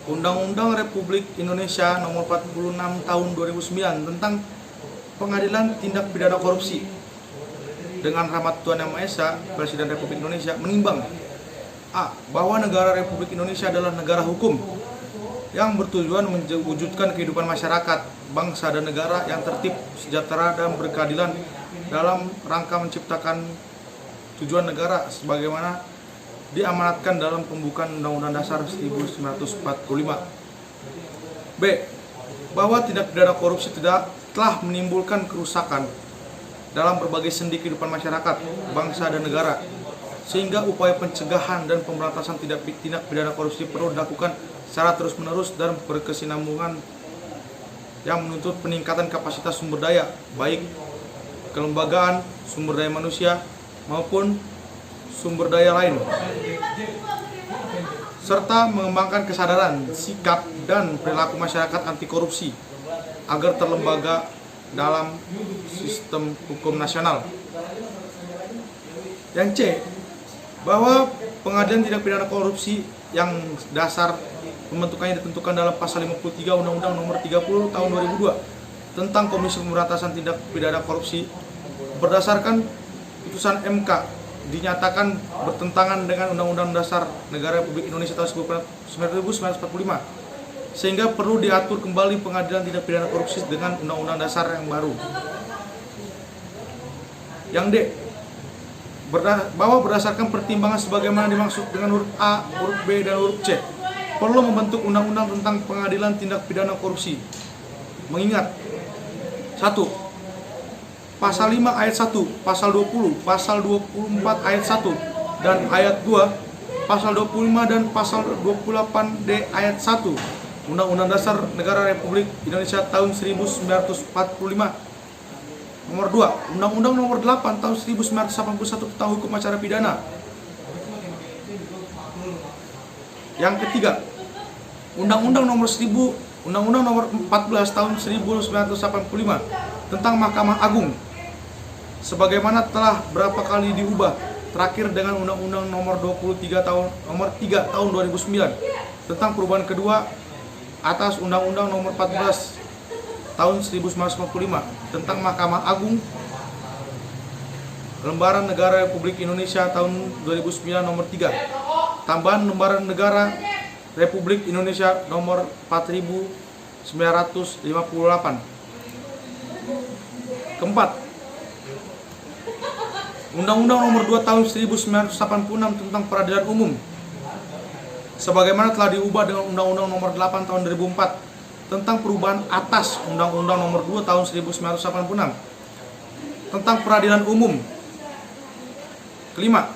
Undang-Undang Republik Indonesia Nomor 46 Tahun 2009 tentang Pengadilan Tindak Pidana Korupsi. Dengan rahmat Tuhan Yang Maha Esa, Presiden Republik Indonesia menimbang A. Bahwa negara Republik Indonesia adalah negara hukum yang bertujuan mewujudkan kehidupan masyarakat, bangsa, dan negara yang tertib, sejahtera, dan berkeadilan dalam rangka menciptakan tujuan negara sebagaimana diamanatkan dalam pembukaan Undang-Undang Dasar 1945. B. Bahwa tindak pidana korupsi telah menimbulkan kerusakan dalam berbagai sendi kehidupan masyarakat, bangsa, dan negara, sehingga upaya pencegahan dan pemberantasan tindak pidana korupsi perlu dilakukan secara terus-menerus dan berkesinambungan yang menuntut peningkatan kapasitas sumber daya, baik kelembagaan, sumber daya manusia, maupun sumber daya lain, serta mengembangkan kesadaran, sikap, dan perilaku masyarakat anti korupsi agar terlembaga dalam sistem hukum nasional. Yang C. Bahwa pengadilan tindak pidana korupsi yang dasar pembentukannya ditentukan dalam pasal 53 Undang-Undang Nomor 30 Tahun 2002 tentang Komisi Pemberantasan Tindak Pidana Korupsi berdasarkan putusan MK dinyatakan bertentangan dengan Undang-Undang Dasar Negara Republik Indonesia tahun 1945, sehingga perlu diatur kembali pengadilan tindak pidana korupsi dengan Undang-Undang Dasar yang baru. Yang D. Bahwa berdasarkan pertimbangan sebagaimana dimaksud dengan huruf A, huruf B, dan huruf C, perlu membentuk undang-undang tentang pengadilan tindak pidana korupsi. Mengingat 1. Pasal 5 ayat 1, pasal 20, pasal 24 ayat 1, dan ayat 2, pasal 25 dan pasal 28D ayat 1 Undang-Undang Dasar Negara Republik Indonesia tahun 1945. Nomor 2, Undang-Undang Nomor 8 tahun 1981 tentang Hukum Acara Pidana. Yang ketiga, Undang-Undang Nomor 14 tahun 1985 tentang Mahkamah Agung, sebagaimana telah berapa kali diubah, terakhir dengan Undang-Undang Nomor 3 tahun 2009 tentang perubahan kedua atas Undang-Undang Nomor 14 tahun 1955 tentang Mahkamah Agung, Lembaran Negara Republik Indonesia tahun 2009 Nomor 3, tambahan Lembaran Negara Republik Indonesia Nomor 4958. Keempat, Undang-Undang Nomor 2 tahun 1986 tentang Peradilan Umum, sebagaimana telah diubah dengan Undang-Undang Nomor 8 tahun 2004 tentang perubahan atas Undang-Undang Nomor 2 tahun 1986 tentang Peradilan Umum. Kelima,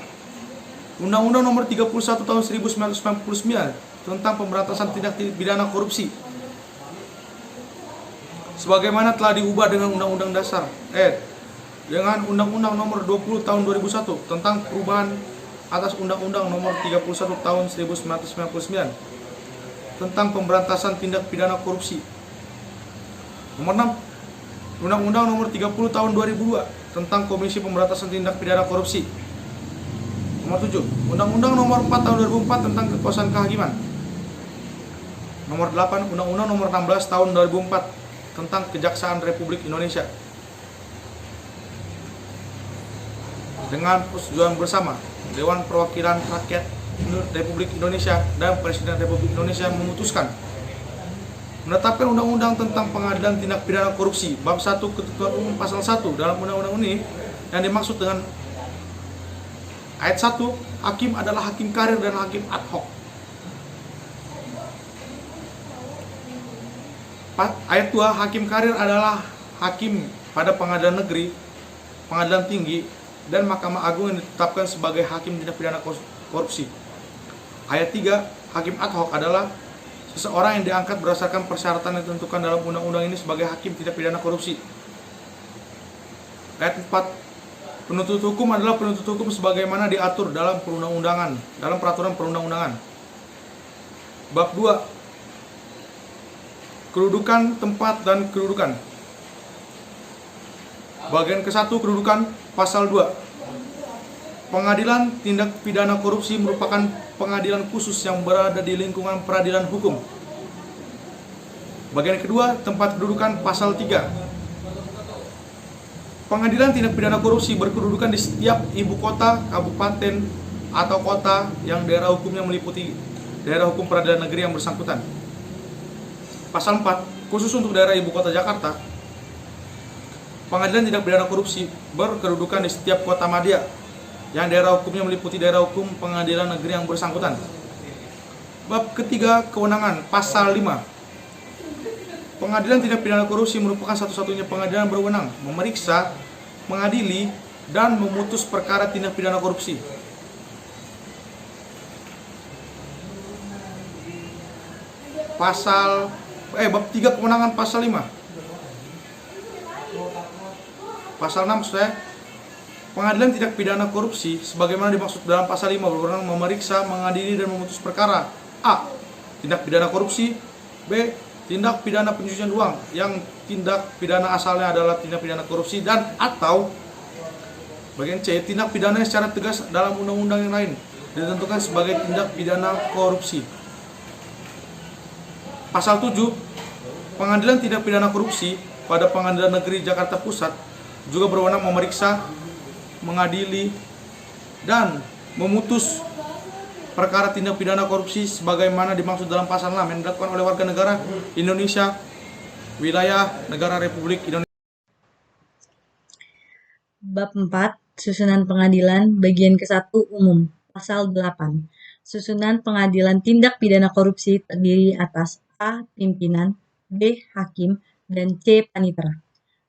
Undang-Undang Nomor 31 tahun 1999 tentang Pemberantasan Tindak Pidana Korupsi, sebagaimana telah diubah dengan Undang-Undang Dasar dengan Undang-Undang Nomor 20 tahun 2001 tentang perubahan atas Undang-Undang Nomor 31 tahun 1999 tentang Pemberantasan Tindak Pidana Korupsi. Nomor 6, Undang-Undang Nomor 30 tahun 2002 tentang Komisi Pemberantasan Tindak Pidana Korupsi. Nomor 7, Undang-Undang Nomor 4 tahun 2004 tentang Kekuasaan Kehakiman. Nomor 8, Undang-Undang Nomor 16 tahun 2004 tentang Kejaksaan Republik Indonesia. Dengan persetujuan bersama, Dewan Perwakilan Rakyat Republik Indonesia dan Presiden Republik Indonesia memutuskan menetapkan Undang-Undang tentang Pengadilan Tindak Pidana Korupsi Bab 1 Ketentuan Umum Pasal 1 dalam Undang-Undang ini yang dimaksud dengan ayat 1, hakim adalah hakim karir dan hakim ad hoc. Ayat 2, hakim karir adalah hakim pada pengadilan negeri, pengadilan tinggi, dan Mahkamah Agung yang ditetapkan sebagai hakim tindak pidana korupsi. Ayat 3, hakim ad hoc adalah seseorang yang diangkat berdasarkan persyaratan yang ditentukan dalam undang-undang ini sebagai hakim tindak pidana korupsi. Ayat 4, penuntut hukum adalah penuntut hukum sebagaimana diatur dalam perundang-undangan, dalam peraturan perundang-undangan. Bab 2, kedudukan, tempat, dan kedudukan. Bagian ke-1, kedudukan, pasal 2. Pengadilan tindak pidana korupsi merupakan pengadilan khusus yang berada di lingkungan peradilan hukum. Bagian kedua, tempat kedudukan pasal 3. Pengadilan tindak pidana korupsi berkedudukan di setiap ibu kota, kabupaten, atau kota yang daerah hukumnya meliputi daerah hukum peradilan negeri yang bersangkutan. Pasal 4, khusus untuk daerah ibu kota Jakarta, pengadilan tindak pidana korupsi berkedudukan di setiap kota madya yang daerah hukumnya meliputi daerah hukum pengadilan negeri yang bersangkutan. Bab ketiga, kewenangan, pasal 5. Pengadilan tindak pidana korupsi merupakan satu-satunya pengadilan berwenang memeriksa, mengadili, dan memutus perkara tindak pidana korupsi. Bab 3, kewenangan, pasal 5. Pasal 6, pengadilan tindak pidana korupsi sebagaimana dimaksud dalam pasal 5 berwenang memeriksa, mengadili, dan memutus perkara A. Tindak pidana korupsi. B. Tindak pidana pencucian uang yang tindak pidana asalnya adalah tindak pidana korupsi, dan atau bagian C. Tindak pidana secara tegas dalam undang-undang yang lain ditentukan sebagai tindak pidana korupsi. Pasal 7, pengadilan tindak pidana korupsi pada Pengadilan Negeri Jakarta Pusat juga berwenang memeriksa, mengadili, dan memutus perkara tindak pidana korupsi sebagaimana dimaksud dalam pasal 6 yang dilakukan oleh warga negara Indonesia wilayah negara Republik Indonesia. Bab 4, susunan pengadilan, bagian ke-1 umum, pasal 8. Susunan pengadilan tindak pidana korupsi terdiri atas A. Pimpinan, B. Hakim, dan C. Panitera.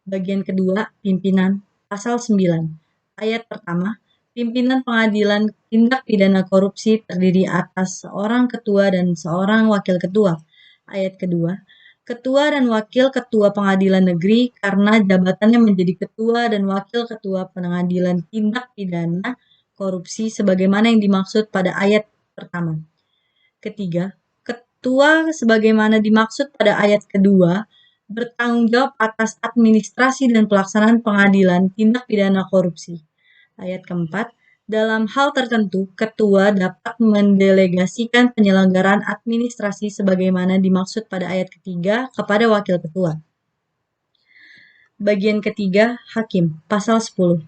Bagian kedua, pimpinan, pasal 9. Ayat pertama, pimpinan pengadilan tindak pidana korupsi terdiri atas seorang ketua dan seorang wakil ketua. Ayat kedua, ketua dan wakil ketua pengadilan negeri karena jabatannya menjadi ketua dan wakil ketua pengadilan tindak pidana korupsi sebagaimana yang dimaksud pada ayat pertama. Ketiga, ketua sebagaimana dimaksud pada ayat kedua bertanggung jawab atas administrasi dan pelaksanaan pengadilan tindak pidana korupsi. Ayat keempat, dalam hal tertentu, ketua dapat mendelegasikan penyelenggaraan administrasi sebagaimana dimaksud pada ayat ketiga kepada wakil ketua. Bagian ketiga, hakim, pasal 10.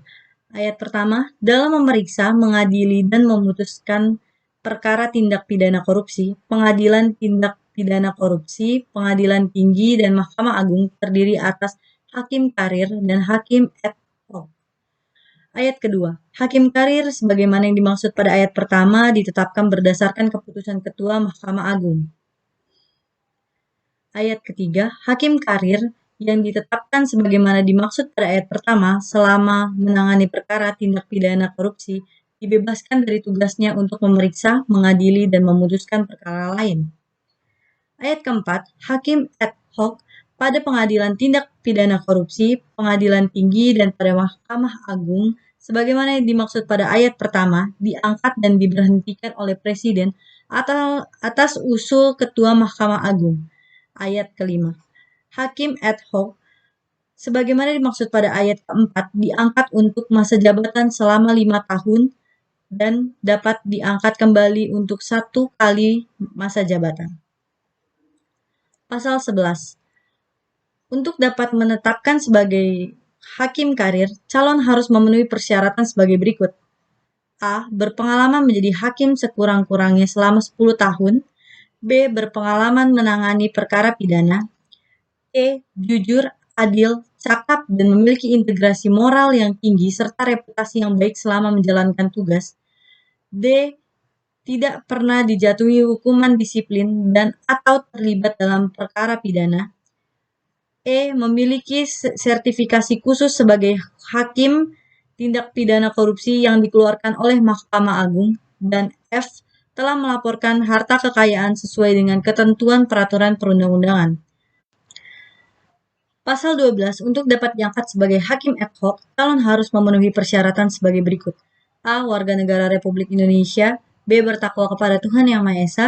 Ayat pertama, dalam memeriksa, mengadili, dan memutuskan perkara tindak pidana korupsi, pengadilan tindak pidana korupsi, pengadilan tinggi, dan Mahkamah Agung terdiri atas hakim karir dan hakim ad hoc. Ayat kedua, hakim karir sebagaimana yang dimaksud pada ayat pertama ditetapkan berdasarkan keputusan Ketua Mahkamah Agung. Ayat ketiga, hakim karir yang ditetapkan sebagaimana dimaksud pada ayat pertama selama menangani perkara tindak pidana korupsi dibebaskan dari tugasnya untuk memeriksa, mengadili, dan memutuskan perkara lain. Ayat keempat, hakim ad hoc pada pengadilan tindak pidana korupsi, pengadilan tinggi, dan pada Mahkamah Agung sebagaimana yang dimaksud pada ayat pertama diangkat dan diberhentikan oleh Presiden atau atas usul Ketua Mahkamah Agung. Ayat kelima, hakim ad hoc sebagaimana dimaksud pada ayat keempat diangkat untuk masa jabatan selama 5 tahun dan dapat diangkat kembali untuk 1 kali masa jabatan. Pasal 11. Untuk dapat menetapkan sebagai hakim karir, calon harus memenuhi persyaratan sebagai berikut. A. Berpengalaman menjadi hakim sekurang-kurangnya selama 10 tahun. B. Berpengalaman menangani perkara pidana. C. Jujur, adil, cakap, dan memiliki integrasi moral yang tinggi serta reputasi yang baik selama menjalankan tugas. D. Tidak pernah dijatuhi hukuman disiplin dan atau terlibat dalam perkara pidana. E. Memiliki sertifikasi khusus sebagai hakim tindak pidana korupsi yang dikeluarkan oleh Mahkamah Agung. Dan F. Telah melaporkan harta kekayaan sesuai dengan ketentuan peraturan perundang-undangan. Pasal 12. Untuk dapat diangkat sebagai hakim ad hoc, calon harus memenuhi persyaratan sebagai berikut. A. Warga negara Republik Indonesia. B. Bertakwa kepada Tuhan Yang Maha Esa.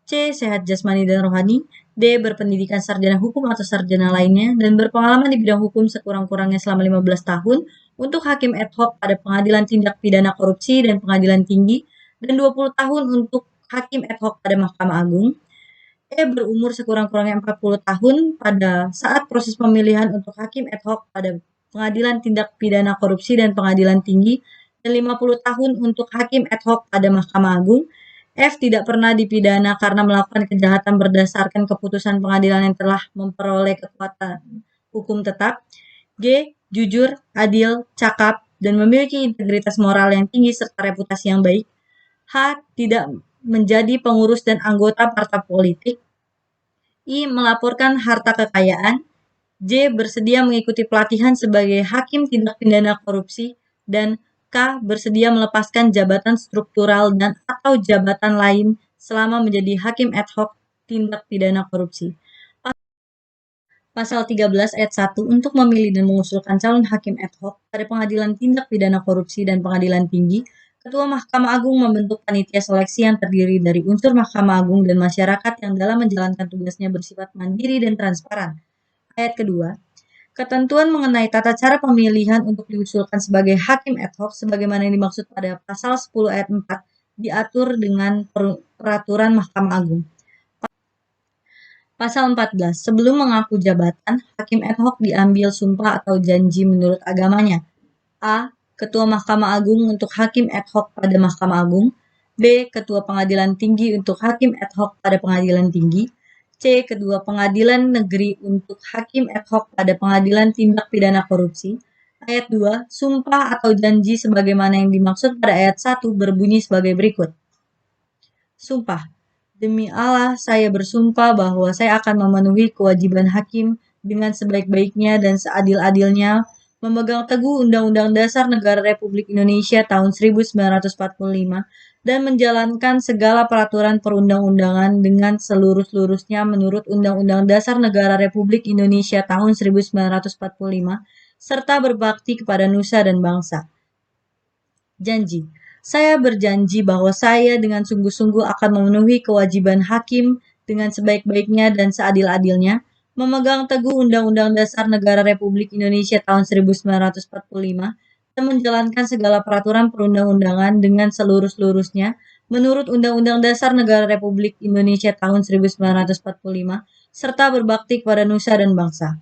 C. Sehat jasmani dan rohani. D. Berpendidikan sarjana hukum atau sarjana lainnya dan berpengalaman di bidang hukum sekurang-kurangnya selama 15 tahun untuk hakim ad hoc pada Pengadilan Tindak Pidana Korupsi dan Pengadilan Tinggi, dan 20 tahun untuk hakim ad hoc pada Mahkamah Agung. Berumur sekurang-kurangnya 40 tahun pada saat proses pemilihan untuk hakim ad hoc pada Pengadilan Tindak Pidana Korupsi dan Pengadilan Tinggi, dan 50 tahun untuk hakim ad hoc pada Mahkamah Agung. Tidak pernah dipidana karena melakukan kejahatan berdasarkan keputusan pengadilan yang telah memperoleh kekuatan hukum tetap. Jujur, adil, cakap, dan memiliki integritas moral yang tinggi serta reputasi yang baik. Tidak menjadi pengurus dan anggota partai politik. Melaporkan harta kekayaan. Bersedia mengikuti pelatihan sebagai hakim tindak pidana korupsi. Dan bersedia melepaskan jabatan struktural dan atau jabatan lain selama menjadi hakim ad hoc tindak pidana korupsi. Pasal 13 ayat 1 untuk memilih dan mengusulkan calon hakim ad hoc pada Pengadilan Tindak Pidana Korupsi dan Pengadilan Tinggi, Ketua Mahkamah Agung membentuk panitia seleksi yang terdiri dari unsur Mahkamah Agung dan masyarakat yang dalam menjalankan tugasnya bersifat mandiri dan transparan. Ayat kedua, ketentuan mengenai tata cara pemilihan untuk diusulkan sebagai hakim ad hoc sebagaimana yang dimaksud pada pasal 10 ayat 4 diatur dengan peraturan Mahkamah Agung. Pasal 14. Sebelum mengaku jabatan, hakim ad hoc diambil sumpah atau janji menurut agamanya. Ketua Mahkamah Agung untuk hakim ad hoc pada Mahkamah Agung. Ketua Pengadilan Tinggi untuk hakim ad hoc pada Pengadilan Tinggi. Ketua Pengadilan Negeri untuk hakim ad hoc pada Pengadilan Tindak Pidana Korupsi. Ayat 2. Sumpah atau janji sebagaimana yang dimaksud pada ayat 1 berbunyi sebagai berikut. Sumpah. Demi Allah, saya bersumpah bahwa saya akan memenuhi kewajiban hakim dengan sebaik-baiknya dan seadil-adilnya, memegang teguh Undang-Undang Dasar Negara Republik Indonesia tahun 1945, dan menjalankan segala peraturan perundang-undangan dengan seluruh-seluruhnya menurut Undang-Undang Dasar Negara Republik Indonesia tahun 1945, serta berbakti kepada nusa dan bangsa. Janji. Saya berjanji bahwa saya dengan sungguh-sungguh akan memenuhi kewajiban hakim dengan sebaik-baiknya dan seadil-adilnya, memegang teguh Undang-Undang Dasar Negara Republik Indonesia tahun 1945, dan menjalankan segala peraturan perundang-undangan dengan seluruh-seluruhnya menurut Undang-Undang Dasar Negara Republik Indonesia tahun 1945, serta berbakti kepada nusa dan bangsa.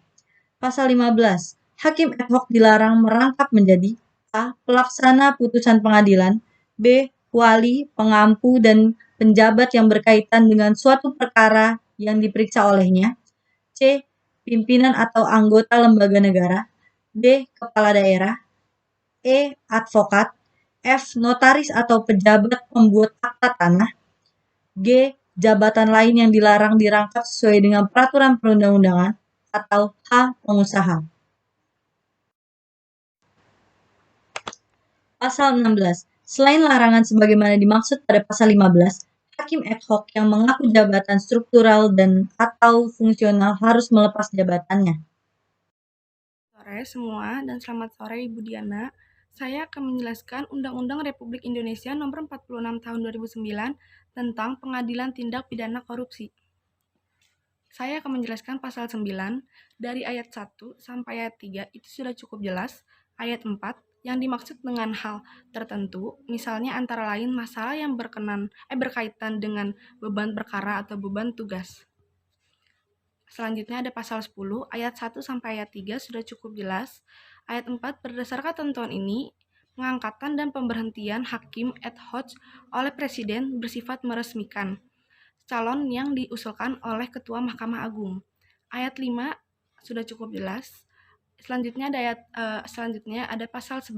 Pasal 15. Hakim ad hoc dilarang merangkap menjadi pelaksana putusan pengadilan, wali, pengampu, dan penjabat yang berkaitan dengan suatu perkara yang diperiksa olehnya, pimpinan atau anggota lembaga negara, kepala daerah, advokat, notaris atau pejabat pembuat akta tanah, jabatan lain yang dilarang dirangkap sesuai dengan peraturan perundang-undangan, atau pengusaha. Pasal 16. Selain larangan sebagaimana dimaksud pada pasal 15, hakim ad hoc yang mengaku jabatan struktural dan atau fungsional harus melepas jabatannya. Sore semua dan selamat sore Ibu Diana. Saya akan menjelaskan Undang-Undang Republik Indonesia Nomor 46 Tahun 2009 tentang Pengadilan Tindak Pidana Korupsi. Saya akan menjelaskan pasal 9 dari ayat 1 sampai ayat 3 itu sudah cukup jelas. Ayat 4 yang dimaksud dengan hal tertentu, misalnya antara lain masalah yang berkaitan dengan beban perkara atau beban tugas. Selanjutnya ada pasal 10, ayat 1 sampai ayat 3 sudah cukup jelas. Ayat 4, berdasarkan ketentuan ini, pengangkatan dan pemberhentian hakim ad hoc oleh Presiden bersifat meresmikan calon yang diusulkan oleh Ketua Mahkamah Agung. Ayat 5 sudah cukup jelas. Selanjutnya ada pasal 11,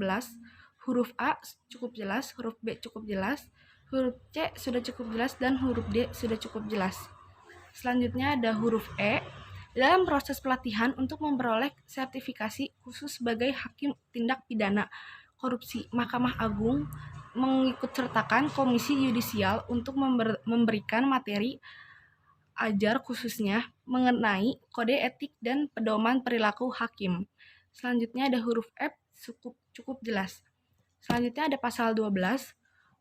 huruf A cukup jelas, huruf B cukup jelas, huruf C sudah cukup jelas, dan huruf D sudah cukup jelas. Selanjutnya ada huruf E. Dalam proses pelatihan untuk memperoleh sertifikasi khusus sebagai hakim tindak pidana korupsi, Mahkamah Agung mengikutsertakan Komisi Yudisial untuk memberikan materi ajar khususnya mengenai kode etik dan pedoman perilaku hakim. Selanjutnya ada huruf F cukup jelas. Selanjutnya ada pasal 12.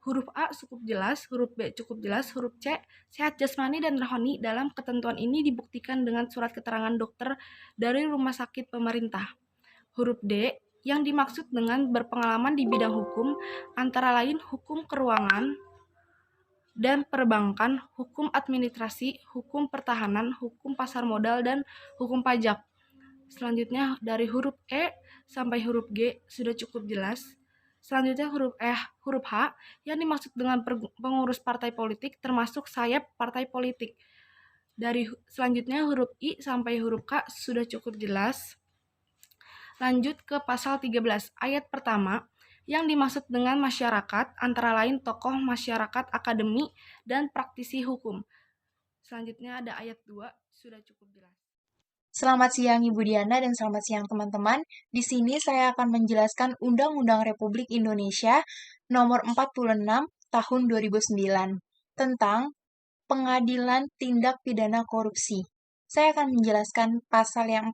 Huruf A cukup jelas, huruf B cukup jelas, huruf C sehat jasmani dan rohani. Dalam ketentuan ini dibuktikan dengan surat keterangan dokter dari rumah sakit pemerintah. Huruf D Yang dimaksud dengan berpengalaman di bidang hukum antara lain hukum keuangan dan perbankan, hukum administrasi, hukum pertahanan, hukum pasar modal, dan hukum pajak. Selanjutnya dari huruf E sampai huruf G sudah cukup jelas. Selanjutnya huruf H yang dimaksud dengan pengurus partai politik termasuk sayap partai politik. Selanjutnya huruf I sampai huruf K sudah cukup jelas. Lanjut ke pasal 13 ayat pertama yang dimaksud dengan masyarakat antara lain tokoh masyarakat, akademi, dan praktisi hukum. Selanjutnya ada ayat 2 sudah cukup jelas. Selamat siang Ibu Diana dan selamat siang teman-teman. Di sini saya akan menjelaskan Undang-Undang Republik Indonesia Nomor 46 Tahun 2009 tentang Pengadilan Tindak Pidana Korupsi. Saya akan menjelaskan pasal 14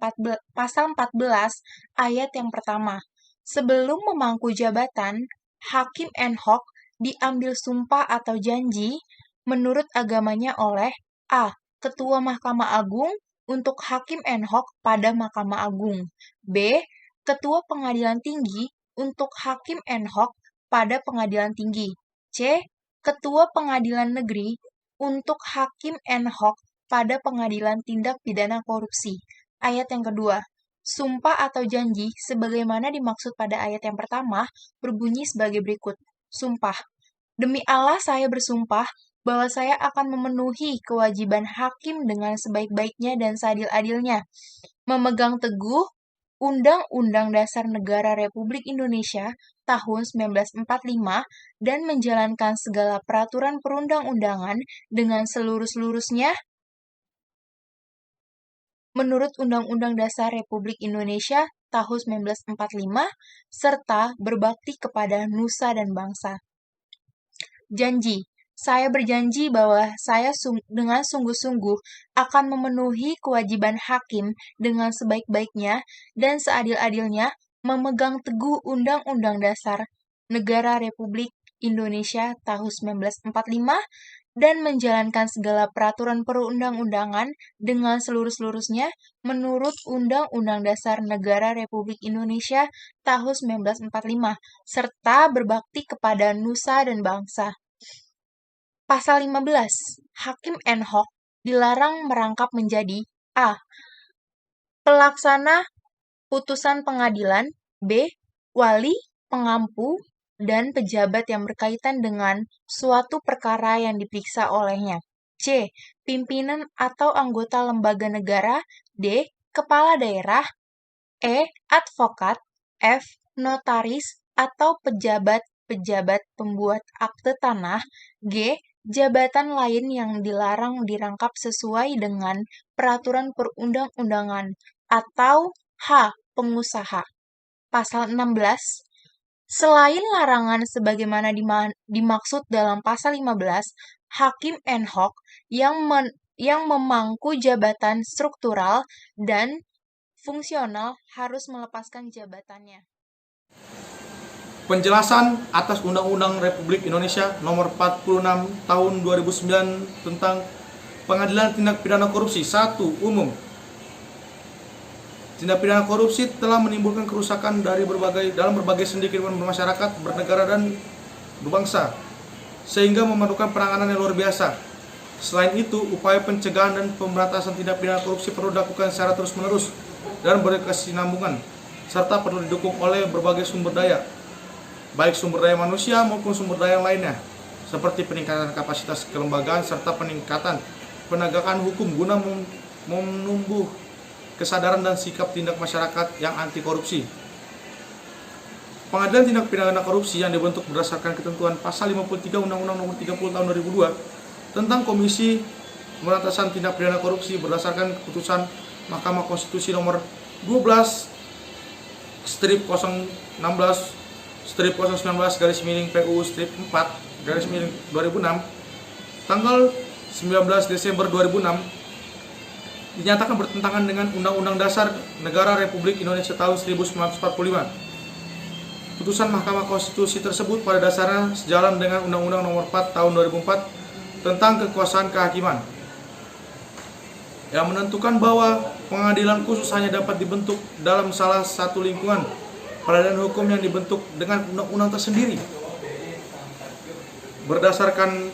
ayat yang pertama. Sebelum memangku jabatan, hakim ad hoc diambil sumpah atau janji menurut agamanya oleh A. Ketua Mahkamah Agung untuk hakim ad hoc pada Mahkamah Agung. B. Ketua Pengadilan Tinggi untuk hakim ad hoc pada Pengadilan Tinggi. C. Ketua Pengadilan Negeri untuk hakim ad hoc pada Pengadilan Tindak Pidana Korupsi. Ayat yang kedua. Sumpah atau janji sebagaimana dimaksud pada ayat yang pertama berbunyi sebagai berikut. Sumpah. Demi Allah saya bersumpah bahwa saya akan memenuhi kewajiban hakim dengan sebaik-baiknya dan seadil-adilnya, memegang teguh Undang-Undang Dasar Negara Republik Indonesia tahun 1945 dan menjalankan segala peraturan perundang-undangan dengan seluruh-seluruhnya menurut Undang-Undang Dasar Republik Indonesia tahun 1945 serta berbakti kepada nusa dan bangsa. Janji. Saya berjanji bahwa saya dengan sungguh-sungguh akan memenuhi kewajiban hakim dengan sebaik-baiknya dan seadil-adilnya memegang teguh Undang-Undang Dasar Negara Republik Indonesia tahun 1945 dan menjalankan segala peraturan perundang-undangan dengan seluruh-seluruhnya menurut Undang-Undang Dasar Negara Republik Indonesia tahun 1945 serta berbakti kepada nusa dan bangsa. Pasal 15. Hakim ad hoc dilarang merangkap menjadi A. Pelaksana putusan pengadilan, B. Wali, pengampu, dan pejabat yang berkaitan dengan suatu perkara yang diperiksa olehnya. C. Pimpinan atau anggota lembaga negara, D. Kepala daerah, E. Advokat, F. Notaris atau pejabat-pejabat pembuat akte tanah, G. Jabatan lain yang dilarang dirangkap sesuai dengan peraturan perundang-undangan, atau H. Pengusaha. Pasal 16. Selain larangan sebagaimana dimaksud dalam pasal 15, hakim ad hoc yang memangku jabatan struktural dan fungsional harus melepaskan jabatannya. Penjelasan atas Undang-Undang Republik Indonesia Nomor 46 Tahun 2009 tentang Pengadilan Tindak Pidana Korupsi. 1. Umum. Tindak pidana korupsi telah menimbulkan kerusakan dalam berbagai sendi kehidupan bermasyarakat, bernegara, dan berbangsa, sehingga memerlukan penanganan yang luar biasa. Selain itu, upaya pencegahan dan pemberantasan tindak pidana korupsi perlu dilakukan secara terus-menerus dan berkesinambungan, serta perlu didukung oleh berbagai sumber daya, baik sumber daya manusia maupun sumber daya lainnya, seperti peningkatan kapasitas kelembagaan serta peningkatan penegakan hukum guna menumbuh kesadaran dan sikap tindak masyarakat yang anti korupsi. Pengadilan Tindak Pidana Korupsi yang dibentuk berdasarkan ketentuan pasal 53 Undang-Undang Nomor 30 Tahun 2002 tentang Komisi Pemberantasan Tindak Pidana Korupsi berdasarkan keputusan Mahkamah Konstitusi Nomor 12/019/PU/4/2006 tanggal 19 Desember 2006 dinyatakan bertentangan dengan Undang-Undang Dasar Negara Republik Indonesia tahun 1945. Putusan Mahkamah Konstitusi tersebut pada dasarnya sejalan dengan Undang-Undang Nomor 4 Tahun 2004 tentang kekuasaan kehakiman, yang menentukan bahwa pengadilan khusus hanya dapat dibentuk dalam salah satu lingkungan peradilan hukum yang dibentuk dengan undang-undang tersendiri. Berdasarkan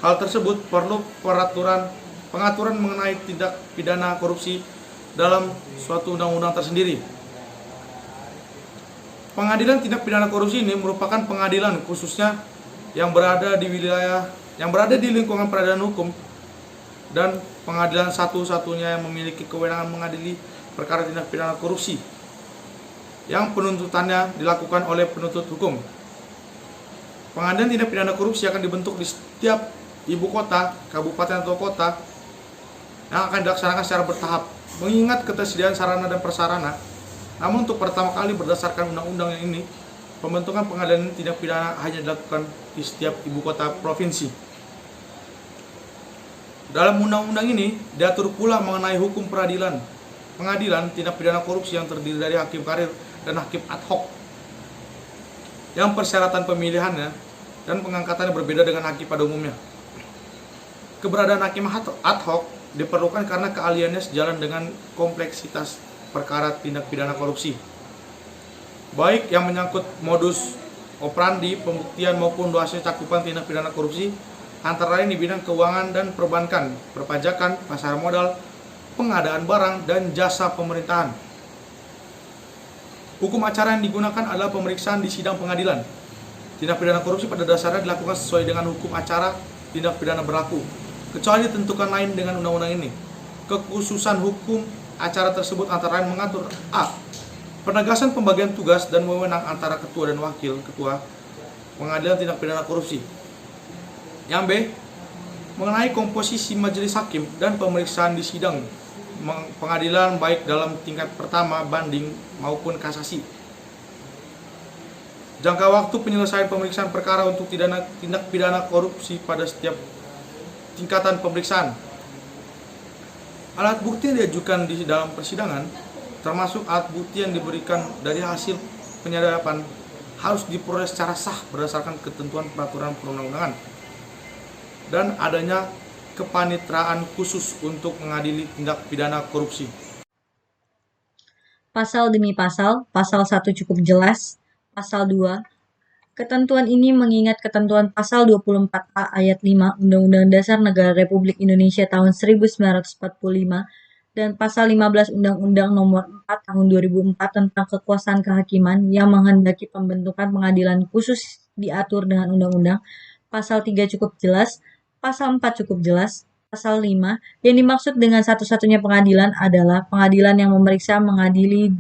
hal tersebut, perlu pengaturan mengenai tindak pidana korupsi dalam suatu undang-undang tersendiri. Pengadilan tindak pidana korupsi ini merupakan pengadilan khususnya yang berada di lingkungan peradilan hukum dan pengadilan satu-satunya yang memiliki kewenangan mengadili perkara tindak pidana korupsi yang penuntutannya dilakukan oleh penuntut hukum. Pengadilan tindak pidana korupsi akan dibentuk di setiap ibu kota, kabupaten atau kota yang akan dilaksanakan secara bertahap mengingat ketersediaan sarana dan prasarana. Namun untuk pertama kali berdasarkan undang-undang yang ini, pembentukan pengadilan tindak pidana hanya dilakukan di setiap ibu kota provinsi. Dalam undang-undang ini diatur pula mengenai hukum pengadilan tindak pidana korupsi yang terdiri dari hakim karir dan hakim ad hoc, yang persyaratan pemilihannya dan pengangkatannya berbeda dengan hakim pada umumnya. Keberadaan hakim ad hoc diperlukan karena keahliannya sejalan dengan kompleksitas perkara tindak pidana korupsi, baik yang menyangkut modus operandi, pembuktian maupun luasnya cakupan tindak pidana korupsi, antara lain di bidang keuangan dan perbankan, perpajakan, pasar modal, pengadaan barang, dan jasa pemerintahan. Hukum acara yang digunakan adalah pemeriksaan di sidang pengadilan. Tindak pidana korupsi pada dasarnya dilakukan sesuai dengan hukum acara tindak pidana berlaku, kecuali ditentukan lain dengan undang-undang ini. Kekhususan hukum acara tersebut antara lain mengatur a. Penegasan pembagian tugas dan wewenang antara ketua dan wakil ketua pengadilan tindak pidana korupsi. Yang b. Mengenai komposisi majelis hakim dan pemeriksaan di sidang pengadilan baik dalam tingkat pertama, banding, maupun kasasi. Jangka waktu penyelesaian pemeriksaan perkara untuk tindak pidana korupsi pada setiap tingkatan pemeriksaan. Alat bukti yang diajukan di dalam persidangan, termasuk alat bukti yang diberikan dari hasil penyadapan, harus diperoleh secara sah berdasarkan ketentuan peraturan perundang-undangan dan adanya kepanitraan khusus untuk mengadili tindak pidana korupsi. Pasal demi pasal 1 cukup jelas, pasal 2. Ketentuan ini mengingat ketentuan pasal 24A ayat 5 Undang-Undang Dasar Negara Republik Indonesia tahun 1945 dan pasal 15 Undang-Undang Nomor 4 tahun 2004 tentang kekuasaan kehakiman yang menghendaki pembentukan pengadilan khusus diatur dengan undang-undang. Pasal 3 cukup jelas. Pasal 4 cukup jelas. Pasal 5, yang dimaksud dengan satu-satunya pengadilan adalah pengadilan yang memeriksa, mengadili,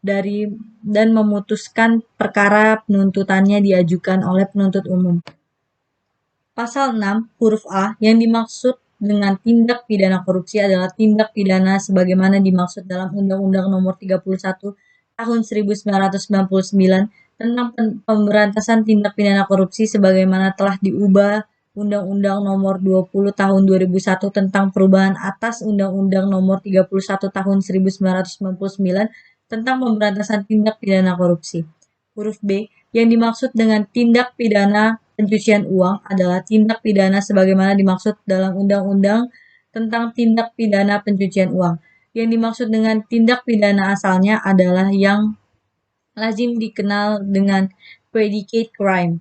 dari dan memutuskan perkara penuntutannya diajukan oleh penuntut umum. Pasal 6, huruf A, yang dimaksud dengan tindak pidana korupsi adalah tindak pidana sebagaimana dimaksud dalam Undang-Undang Nomor 31 Tahun 1999 tentang pemberantasan tindak pidana korupsi sebagaimana telah diubah Undang-Undang Nomor 20 Tahun 2001 tentang perubahan atas Undang-Undang Nomor 31 Tahun 1999 tentang pemberantasan tindak pidana korupsi. Huruf B, yang dimaksud dengan tindak pidana pencucian uang adalah tindak pidana sebagaimana dimaksud dalam Undang-Undang tentang tindak pidana pencucian uang. Yang dimaksud dengan tindak pidana asalnya adalah yang lazim dikenal dengan predicate crime.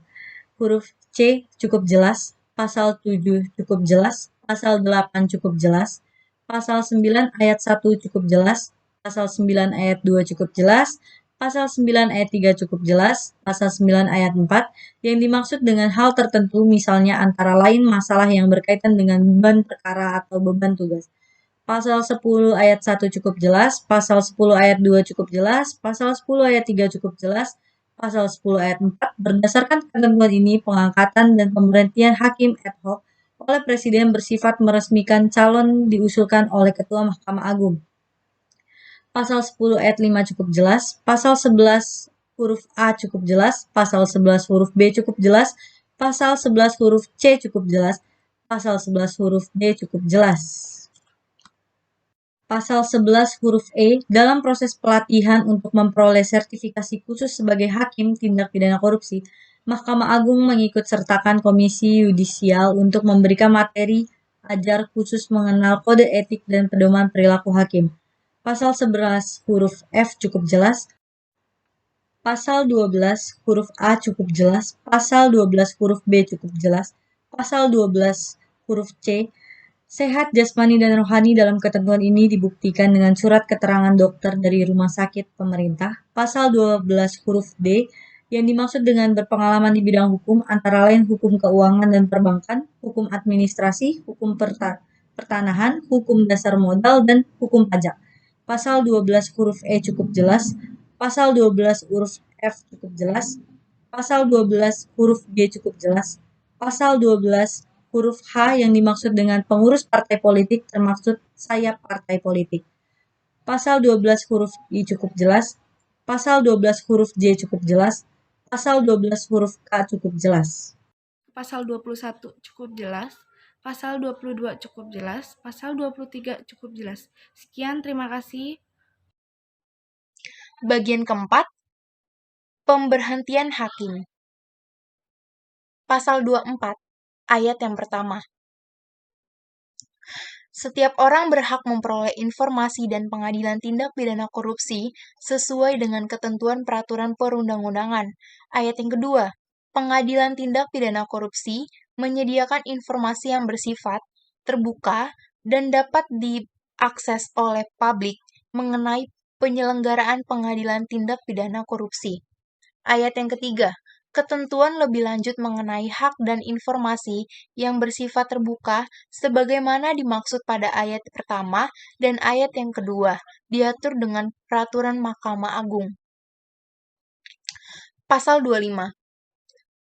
Huruf C cukup jelas, pasal 7 cukup jelas, pasal 8 cukup jelas, pasal 9 ayat 1 cukup jelas, pasal 9 ayat 2 cukup jelas, pasal 9 ayat 3 cukup jelas, pasal 9 ayat 4 yang dimaksud dengan hal tertentu misalnya antara lain masalah yang berkaitan dengan beban perkara atau beban tugas. Pasal 10 ayat 1 cukup jelas, pasal 10 ayat 2 cukup jelas, pasal 10 ayat 3 cukup jelas, pasal 10 ayat 4 berdasarkan ketentuan ini pengangkatan dan pemberhentian hakim ad hoc oleh Presiden bersifat meresmikan calon diusulkan oleh Ketua Mahkamah Agung. Pasal 10 ayat 5 cukup jelas, pasal 11 huruf A cukup jelas, pasal 11 huruf B cukup jelas, pasal 11 huruf C cukup jelas, pasal 11 huruf D cukup jelas. Pasal 11 huruf E, dalam proses pelatihan untuk memperoleh sertifikasi khusus sebagai hakim tindak pidana korupsi, Mahkamah Agung mengikut sertakan Komisi Yudisial untuk memberikan materi ajar khusus mengenal kode etik dan pedoman perilaku hakim. Pasal 11 huruf F cukup jelas, Pasal 12 huruf A cukup jelas, pasal 12 huruf B cukup jelas, pasal 12 huruf C, sehat jasmani dan rohani dalam ketentuan ini dibuktikan dengan surat keterangan dokter dari rumah sakit pemerintah. Pasal 12 huruf D, yang dimaksud dengan berpengalaman di bidang hukum antara lain hukum keuangan dan perbankan, hukum administrasi, hukum pertanahan, hukum dasar modal, dan hukum pajak. Pasal 12 huruf E cukup jelas, pasal 12 huruf F cukup jelas, pasal 12 huruf G cukup jelas, pasal 12 huruf H yang dimaksud dengan pengurus partai politik termaksud sayap partai politik. Pasal 12 huruf I cukup jelas, pasal 12 huruf J cukup jelas, pasal 12 huruf K cukup jelas. Pasal 21 cukup jelas, pasal 22 cukup jelas, pasal 23 cukup jelas. Sekian, terima kasih. Bagian keempat, pemberhentian hakim. Pasal 24, ayat yang pertama. Setiap orang berhak memperoleh informasi dan pengadilan tindak pidana korupsi sesuai dengan ketentuan peraturan perundang-undangan. Ayat yang kedua, pengadilan tindak pidana korupsi menyediakan informasi yang bersifat terbuka dan dapat diakses oleh publik mengenai penyelenggaraan pengadilan tindak pidana korupsi. Ayat yang ketiga, ketentuan lebih lanjut mengenai hak dan informasi yang bersifat terbuka sebagaimana dimaksud pada ayat pertama dan ayat yang kedua diatur dengan peraturan Mahkamah Agung. Pasal 25.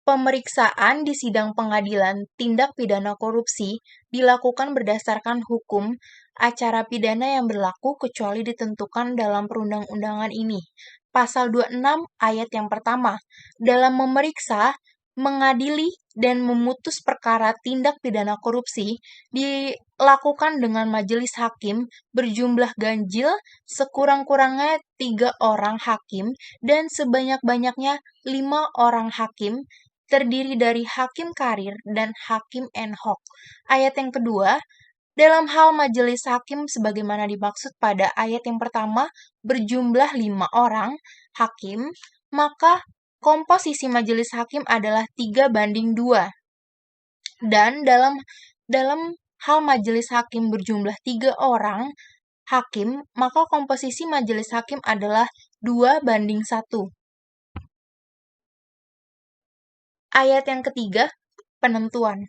Pemeriksaan di sidang pengadilan tindak pidana korupsi dilakukan berdasarkan hukum acara pidana yang berlaku kecuali ditentukan dalam perundang-undangan ini. Pasal 26 ayat yang pertama, dalam memeriksa, mengadili, dan memutus perkara tindak pidana korupsi dilakukan dengan majelis hakim berjumlah ganjil sekurang-kurangnya 3 orang hakim dan sebanyak-banyaknya 5 orang hakim terdiri dari hakim karir dan hakim ad hoc. Ayat yang kedua, dalam hal majelis hakim sebagaimana dimaksud pada ayat yang pertama berjumlah 5 orang hakim, maka komposisi majelis hakim adalah 3:2. Dan dalam hal majelis hakim berjumlah 3 orang hakim, maka komposisi majelis hakim adalah 2:1. Ayat yang ketiga, penentuan.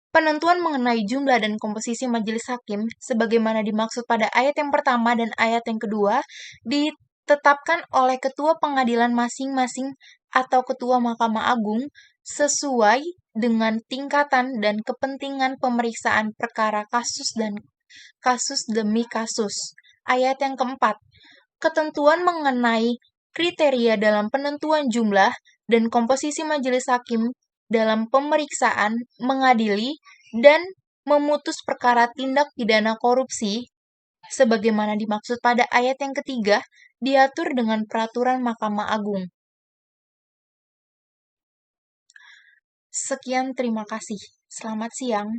Penentuan mengenai jumlah dan komposisi majelis hakim sebagaimana dimaksud pada ayat yang pertama dan ayat yang kedua ditetapkan oleh ketua pengadilan masing-masing atau ketua Mahkamah Agung sesuai dengan tingkatan dan kepentingan pemeriksaan perkara kasus dan kasus demi kasus. Ayat yang keempat, ketentuan mengenai kriteria dalam penentuan jumlah dan komposisi majelis hakim dalam pemeriksaan, mengadili, dan memutus perkara tindak pidana korupsi sebagaimana dimaksud pada ayat yang ketiga diatur dengan peraturan Mahkamah Agung. Sekian, terima kasih. Selamat siang.